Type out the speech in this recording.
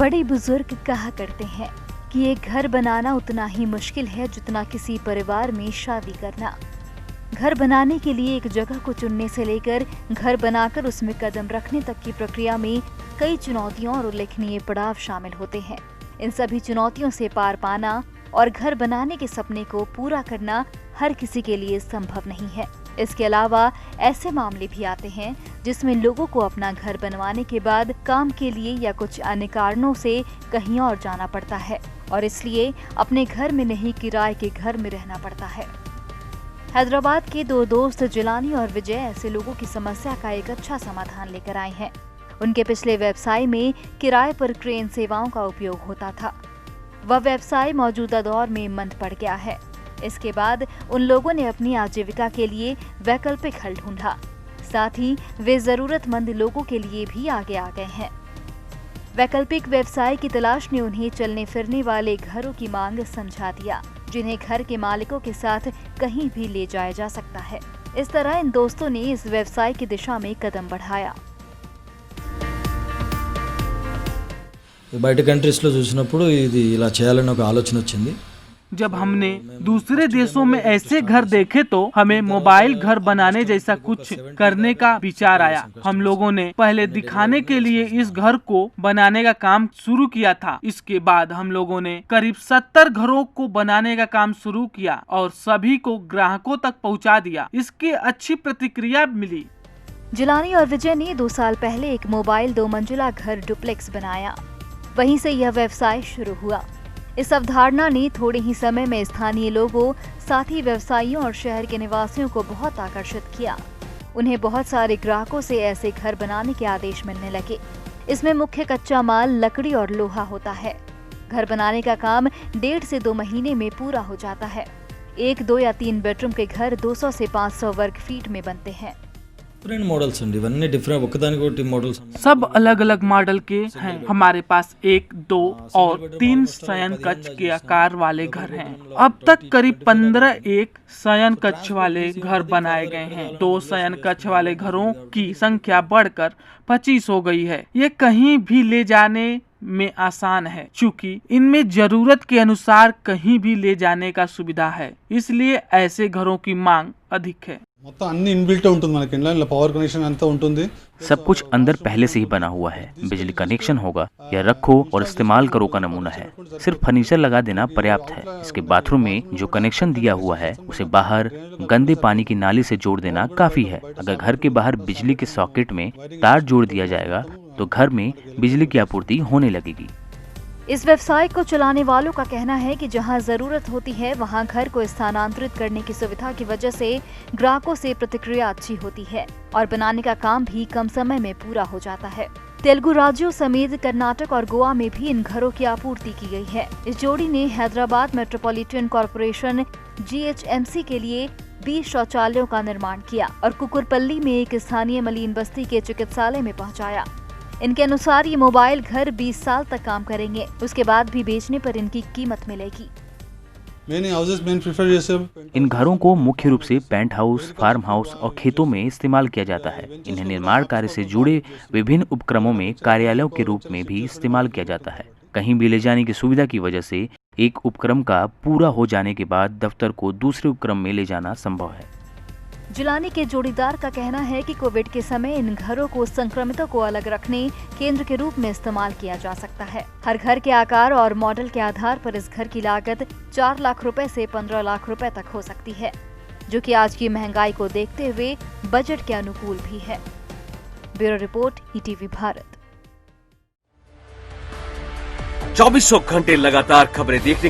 बड़े बुजुर्ग कहा करते हैं कि एक घर बनाना उतना ही मुश्किल है जितना किसी परिवार में शादी करना। घर बनाने के लिए एक जगह को चुनने से लेकर घर बनाकर उसमें कदम रखने तक की प्रक्रिया में कई चुनौतियों और उल्लेखनीय पड़ाव शामिल होते हैं। इन सभी चुनौतियों से पार पाना और घर बनाने के सपने को पूरा करना हर किसी के लिए संभव नहीं है। इसके अलावा ऐसे मामले भी आते हैं जिसमें लोगों को अपना घर बनवाने के बाद काम के लिए या कुछ अन्य कारणों से कहीं और जाना पड़ता है और इसलिए अपने घर में नहीं किराए के घर में रहना पड़ता है। हैदराबाद के दो दोस्त जिलानी और विजय ऐसे लोगों की समस्या का एक अच्छा समाधान लेकर आए हैं। उनके पिछले व्यवसाय में किराए पर क्रेन सेवाओं का उपयोग होता था। वह व्यवसाय मौजूदा दौर में मंद पड़ गया है। इसके बाद उन लोगों ने अपनी आजीविका के लिए वैकल्पिक हल ढूंढा। साथ ही वे जरूरतमंद लोगों के लिए भी आगे आ गए हैं। वैकल्पिक व्यवसाय की तलाश ने उन्हें चलने फिरने वाले घरों की मांग समझा दिया, जिन्हें घर के मालिकों के साथ कहीं भी ले जाया जा सकता है। इस तरह इन दोस्तों ने इस व्यवसाय की दिशा में कदम बढ़ाया। బయట కంట్రీస్లో చూసినప్పుడు ఇది ఇలా చేయాలని ఒక ఆలోచన వచ్చింది। जब हमने दूसरे देशों में ऐसे घर देखे तो हमें मोबाइल घर बनाने जैसा कुछ करने का विचार आया। हम लोगों ने पहले दिखाने के लिए इस घर को बनाने का काम शुरू किया था। इसके बाद हम लोगों ने करीब 70 घरों को बनाने का काम शुरू किया और सभी को ग्राहकों तक पहुंचा दिया। इसकी अच्छी प्रतिक्रिया मिली। जिलानी और विजय ने 2 साल पहले एक मोबाइल 2 मंजिला घर डुप्लेक्स बनाया। वहीं से यह व्यवसाय शुरू हुआ। इस अवधारणा ने थोड़े ही समय में स्थानीय लोगों, साथ ही व्यवसायियों और शहर के निवासियों को बहुत आकर्षित किया। उन्हें बहुत सारे ग्राहकों से ऐसे घर बनाने के आदेश मिलने लगे। इसमें मुख्य कच्चा माल लकड़ी और लोहा होता है। घर बनाने का काम 1.5 से 2 महीने में पूरा हो जाता है। 1, 2 या 3 बेडरूम के घर 200 से 500 वर्ग फीट में बनते हैं। डिफरेंट मॉडल्स अंडी इवన్నీ डिफरेंट ఒకదానికొకటి मॉडल्स सब अलग अलग मॉडल के हैं। हमारे पास 1, 2 और 3 शयन कक्ष के आकार वाले घर हैं। अब तक करीब 15 एक शयन कक्ष वाले घर बनाए गए हैं। 2 शयन कक्ष वाले घरों की संख्या बढ़कर 25 हो गई है। ये कहीं भी ले जाने में आसान है, चूँकि इनमें जरूरत के अनुसार कहीं भी ले जाने का सुविधा है, इसलिए ऐसे घरों की मांग अधिक है। మొత్తం అన్ని ఇన్బిల్ట్ ఉంటుంది మనకి ఇంట్లో పవర్ కనెక్షన్ అంతా ఉంటుంది। सब कुछ अंदर पहले से ही बना हुआ है। बिजली कनेक्शन होगा या रखो और इस्तेमाल करो का नमूना है। सिर्फ फर्नीचर लगा देना पर्याप्त है। इसके बाथरूम में जो कनेक्शन दिया हुआ है उसे बाहर गंदे पानी की नाली से जोड़ देना काफी है। अगर घर के बाहर बिजली के सॉकेट में तार जोड़ दिया जाएगा तो घर में बिजली की आपूर्ति होने लगेगी। इस व्यवसाय को चलाने वालों का कहना है कि जहां जरूरत होती है वहां घर को स्थानांतरित करने की सुविधा की वजह से ग्राहकों से प्रतिक्रिया अच्छी होती है और बनाने का काम भी कम समय में पूरा हो जाता है। तेलुगु राज्यों समेत कर्नाटक और गोवा में भी इन घरों की आपूर्ति की गई है। इस जोड़ी ने हैदराबाद मेट्रोपॉलिटन कॉरपोरेशन GHMC के लिए 20 शौचालयों का निर्माण किया और कुकुरपल्ली में एक स्थानीय मलिन बस्ती के चिकित्सालय में पहुंचाया। इनके अनुसार ये मोबाइल घर 20 साल तक काम करेंगे। उसके बाद भी बेचने पर इनकी कीमत मिलेगी। इन घरों को मुख्य रूप से पेंट हाउस, फार्म हाउस और खेतों में इस्तेमाल किया जाता है। इन्हें निर्माण कार्य से जुड़े विभिन्न उपक्रमों में कार्यालयों के रूप में भी इस्तेमाल किया जाता है। कहीं भी ले जाने की सुविधा की वजह से एक उपक्रम का पूरा हो जाने के बाद दफ्तर को दूसरे उपक्रम में ले जाना संभव है। जिलानी के जोड़ीदार का कहना है कि कोविड के समय इन घरों को संक्रमितों को अलग रखने केंद्र के रूप में इस्तेमाल किया जा सकता है। हर घर के आकार और मॉडल के आधार पर इस घर की लागत 4 लाख रुपए से 15 लाख रुपए तक हो सकती है, जो कि आज की महंगाई को देखते हुए बजट के अनुकूल भी है। Bureau report, ETV Bharat. 2400 घंटे लगातार खबरें देखने